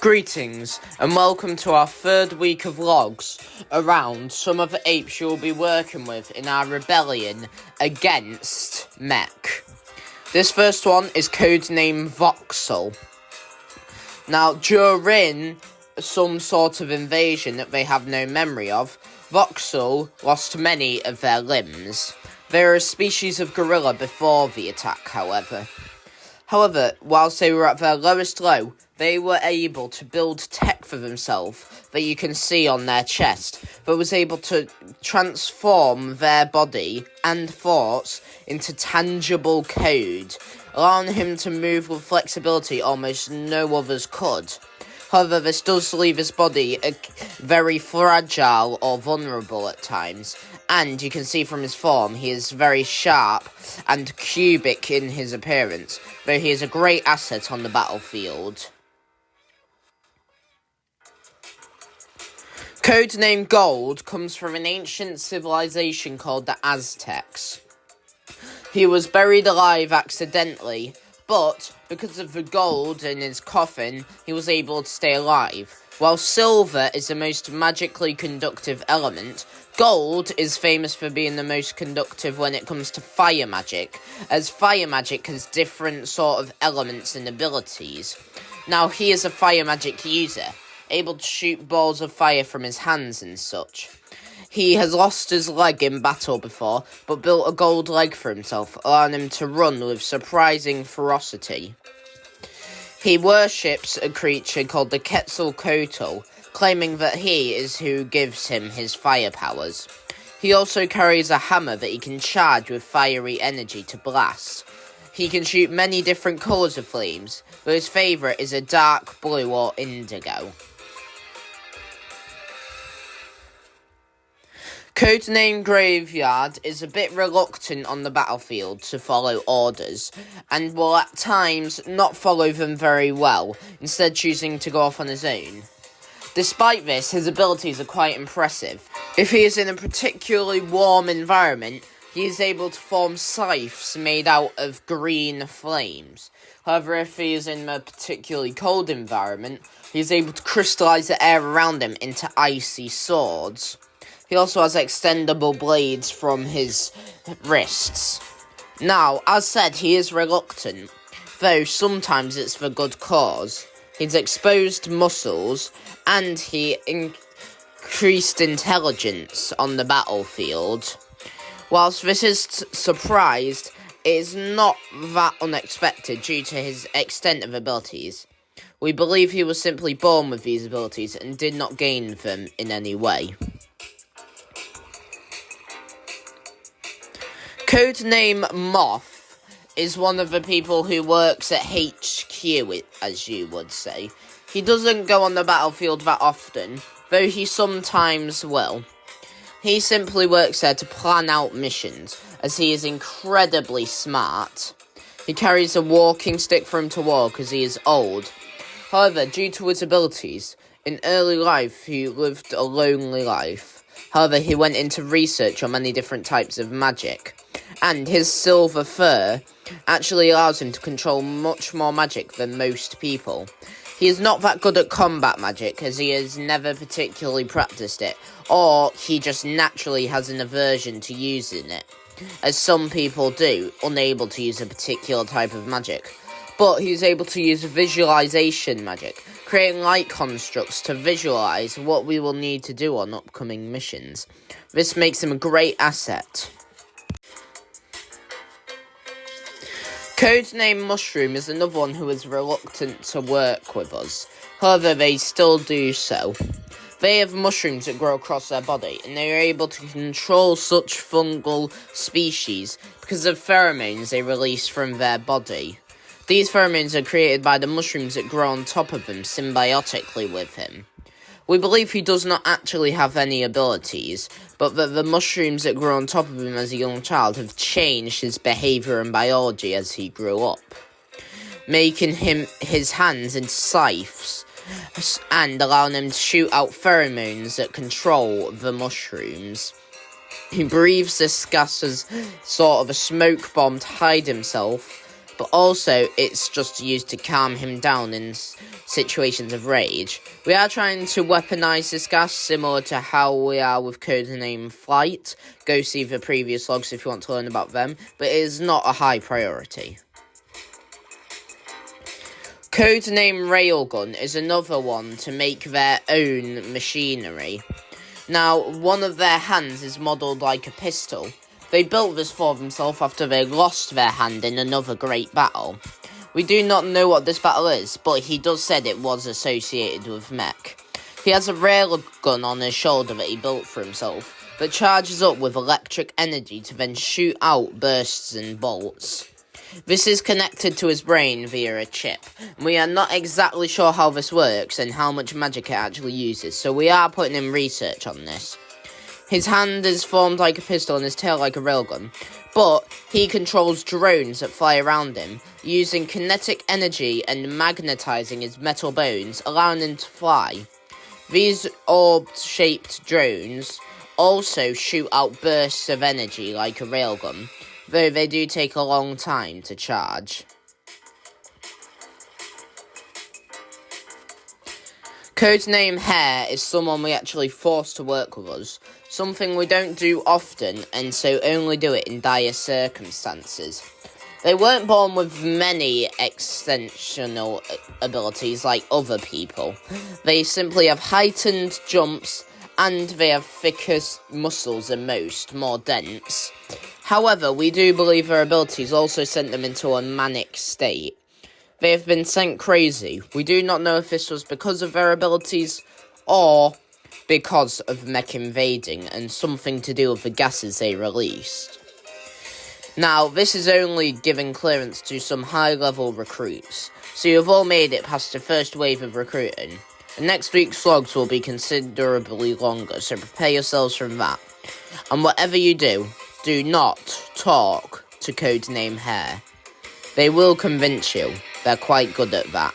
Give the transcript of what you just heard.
Greetings and welcome to our third week of vlogs around some of the apes you'll be working with in our rebellion against Mech. This first one is codenamed Voxel. Now, during some sort of invasion that they have no memory of, Voxel lost many of their limbs. They are a species of gorilla before the attack, however. Whilst they were at their lowest low, they were able to build tech for themselves that you can see on their chest, that was able to transform their body and thoughts into tangible code, allowing him to move with flexibility almost no others could. However, this does leave his body very fragile or vulnerable at times, and you can see from his form he is very sharp and cubic in his appearance, though he is a great asset on the battlefield. Codename Gold comes from an ancient civilization called the Aztecs. He was buried alive accidentally, but because of the gold in his coffin, he was able to stay alive. While silver is the most magically conductive element, gold is famous for being the most conductive when it comes to fire magic, as fire magic has different sort of elements and abilities. Now, he is a fire magic user, able to shoot balls of fire from his hands and such. He has lost his leg in battle before, but built a gold leg for himself, allowing him to run with surprising ferocity. He worships a creature called the Quetzalcoatl, claiming that he is who gives him his fire powers. He also carries a hammer that he can charge with fiery energy to blast. He can shoot many different colours of flames, but his favourite is a dark blue or indigo. Codename Graveyard is a bit reluctant on the battlefield to follow orders, and will at times not follow them very well, instead choosing to go off on his own. Despite this, his abilities are quite impressive. If he is in a particularly warm environment, he is able to form scythes made out of green flames. However, if he is in a particularly cold environment, he is able to crystallize the air around him into icy swords. He also has extendable blades from his wrists. Now, as said, he is reluctant, though sometimes it's for good cause. He's exposed muscles, and he increased intelligence on the battlefield. Whilst this is surprised, it is not that unexpected due to his extent of abilities. We believe he was simply born with these abilities and did not gain them in any way. Codename Moth is one of the people who works at HQ, as you would say. He doesn't go on the battlefield that often, though he sometimes will. He simply works there to plan out missions, as he is incredibly smart. He carries a walking stick for him to walk as he is old. However, due to his abilities, in early life he lived a lonely life. However, he went into research on many different types of magic, and his silver fur actually allows him to control much more magic than most people. He is not that good at combat magic, as he has never particularly practiced it, or he just naturally has an aversion to using it, as some people do, unable to use a particular type of magic. But he is able to use visualization magic, creating light constructs to visualize what we will need to do on upcoming missions. This makes him a great asset. Codename Mushroom is another one who is reluctant to work with us. However, they still do so. They have mushrooms that grow across their body, and they are able to control such fungal species because of pheromones they release from their body. These pheromones are created by the mushrooms that grow on top of him symbiotically with him. We believe he does not actually have any abilities, but that the mushrooms that grew on top of him as a young child have changed his behaviour and biology as he grew up, making his hands into scythes, and allowing him to shoot out pheromones that control the mushrooms. He breathes this gas as sort of a smoke bomb to hide himself, but also it's just used to calm him down in situations of rage. We are trying to weaponize this gas, similar to how we are with codename Flight. Go see the previous logs if you want to learn about them, but it is not a high priority. Codename Railgun is another one to make their own machinery. Now, one of their hands is modelled like a pistol. They built this for themselves after they lost their hand in another great battle. We do not know what this battle is, but he does said it was associated with mech. He has a railgun on his shoulder that he built for himself, that charges up with electric energy to then shoot out bursts and bolts. This is connected to his brain via a chip. We are not exactly sure how this works and how much magic it actually uses, so we are putting in research on this. His hand is formed like a pistol and his tail like a railgun, but he controls drones that fly around him, using kinetic energy and magnetizing his metal bones, allowing him to fly. These orb-shaped drones also shoot out bursts of energy like a railgun, though they do take a long time to charge. Codename Hare is someone we actually force to work with us, something we don't do often and so only do it in dire circumstances. They weren't born with many extensional abilities like other people. They simply have heightened jumps and they have thicker muscles than most, more dense. However, we do believe their abilities also sent them into a manic state. They have been sent crazy. We do not know if this was because of their abilities or because of mech invading and something to do with the gases they released. Now, this is only giving clearance to some high-level recruits, so you've all made it past the first wave of recruiting. And next week's vlogs will be considerably longer, so prepare yourselves from that. And whatever you do not talk to Codename Hare. They will convince you. They're quite good at that.